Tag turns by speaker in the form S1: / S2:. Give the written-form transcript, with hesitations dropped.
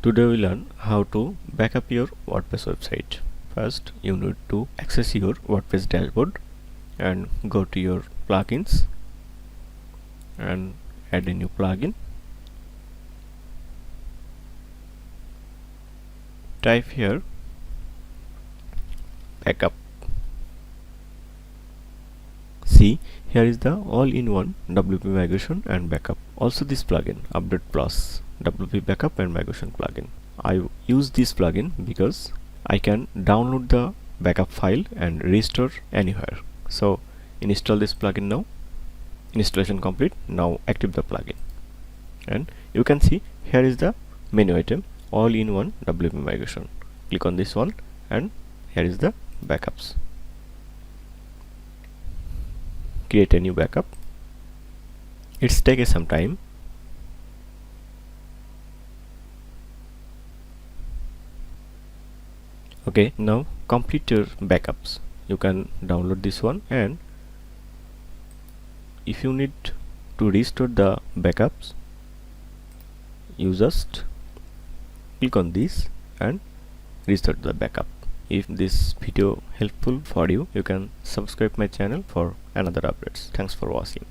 S1: Today we learn how to backup your WordPress website. First, you need to access your WordPress dashboard and go to your plugins and add a new plugin. Type here backup. See, here is the all-in-one WP migration and backup. Also this plugin, Update Plus WP backup and migration plugin. I use this plugin because I can download the backup file and restore anywhere. So install this plugin now. Installation complete. Now active the plugin, and you can see here is the menu item, all-in-one WP migration. Click on this one and here is the backups. Create a new backup. It's take some time. Okay, now complete your backups. You can download this one, and if you need to restore the backups, you just click on this and restore the backup. If this video helpful for you, you can subscribe my channel for another updates. Thanks for watching.